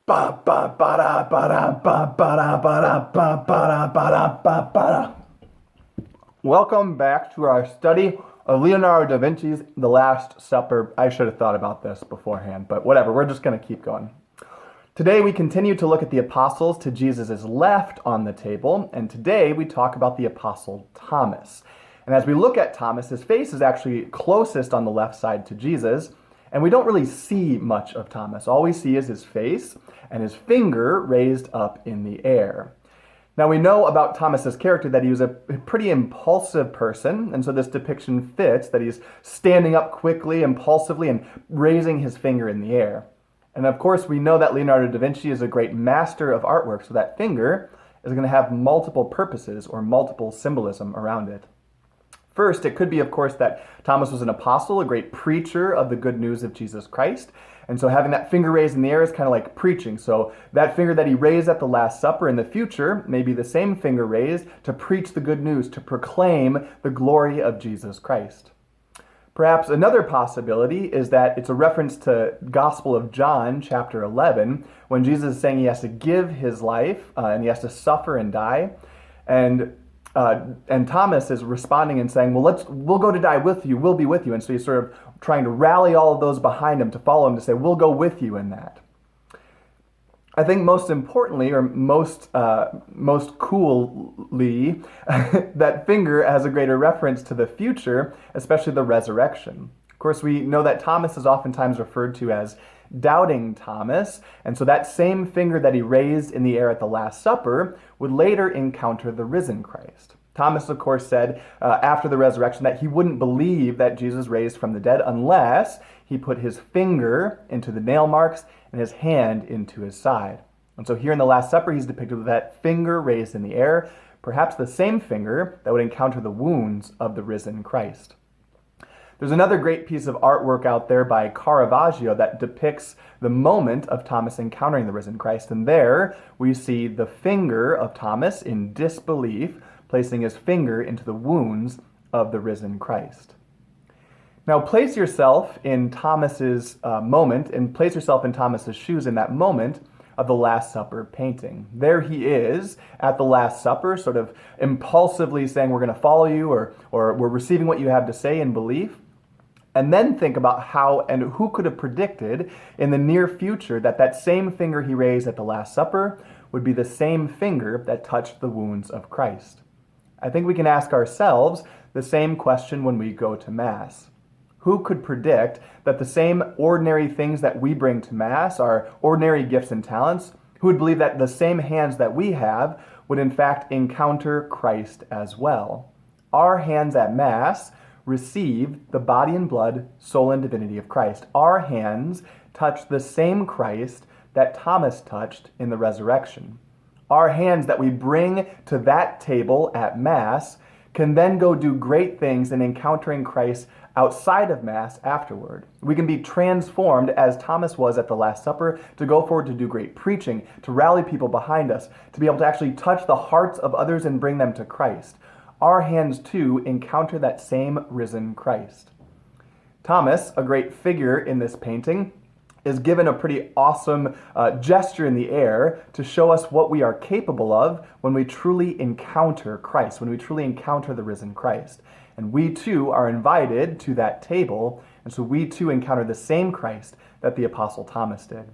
Ba ba ba da ba da ba ba da ba da ba ba da ba da ba ba da. Welcome back to our study of Leonardo da Vinci's The Last Supper. I should have thought about this beforehand, but whatever, we're just going to keep going. Today we continue to look at the apostles to Jesus' left on the table, and today we talk about the apostle Thomas. And as we look at Thomas, his face is actually closest on the left side to Jesus, and we don't really see much of Thomas. All we see is his face and his finger raised up in the air. Now we know about Thomas's character that he was a pretty impulsive person, and so this depiction fits, that he's standing up quickly, impulsively, and raising his finger in the air. And of course, we know that Leonardo da Vinci is a great master of artwork, so that finger is going to have multiple purposes or multiple symbolism around it. First, it could be, of course, that Thomas was an apostle, a great preacher of the good news of Jesus Christ. And so having that finger raised in the air is kind of like preaching. So that finger that he raised at the Last Supper in the future may be the same finger raised to preach the good news, to proclaim the glory of Jesus Christ. Perhaps another possibility is that it's a reference to Gospel of John, chapter 11, when Jesus is saying he has to give his life and he has to suffer and die. And Thomas is responding and saying, well, we'll go to die with you, we'll be with you. And so he's sort of trying to rally all of those behind him to follow him to say, we'll go with you in that. I think most importantly, or most coolly, that finger has a greater reference to the future, especially the resurrection. Of course, we know that Thomas is oftentimes referred to as doubting Thomas, and so that same finger that he raised in the air at the Last Supper would later encounter the risen Christ. Thomas, of course, said after the resurrection that he wouldn't believe that Jesus raised from the dead unless he put his finger into the nail marks and his hand into his side. And so here in the Last Supper, he's depicted with that finger raised in the air, perhaps the same finger that would encounter the wounds of the risen Christ. There's another great piece of artwork out there by Caravaggio that depicts the moment of Thomas encountering the risen Christ. And there we see the finger of Thomas in disbelief, placing his finger into the wounds of the risen Christ. Now place yourself in Thomas's moment, and place yourself in Thomas's shoes in that moment of the Last Supper painting. There he is at the Last Supper, sort of impulsively saying, we're going to follow you, or we're receiving what you have to say in belief. And then think about how and who could have predicted in the near future that that same finger he raised at the Last Supper would be the same finger that touched the wounds of Christ. I think we can ask ourselves the same question when we go to Mass. Who could predict that the same ordinary things that we bring to Mass, our ordinary gifts and talents, who would believe that the same hands that we have would in fact encounter Christ as well? Our hands at Mass receive the body and blood, soul and divinity of Christ. Our hands touch the same Christ that Thomas touched in the resurrection. Our hands that we bring to that table at Mass can then go do great things in encountering Christ outside of Mass afterward. We can be transformed as Thomas was at the Last Supper to go forward to do great preaching, to rally people behind us, to be able to actually touch the hearts of others and bring them to Christ. Our hands too encounter that same risen Christ. Thomas, a great figure in this painting, is given a pretty awesome gesture in the air to show us what we are capable of when we truly encounter Christ, when we truly encounter the risen Christ. And we too are invited to that table, and so we too encounter the same Christ that the Apostle Thomas did.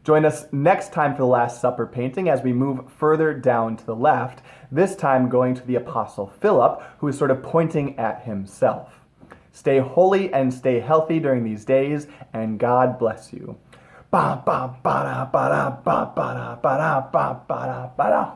Join us next time for the Last Supper painting as we move further down to the left, this time going to the Apostle Philip, who is sort of pointing at himself. Stay holy and stay healthy during these days, and God bless you. Ba ba ba da ba da ba ba da ba da ba ba da ba da.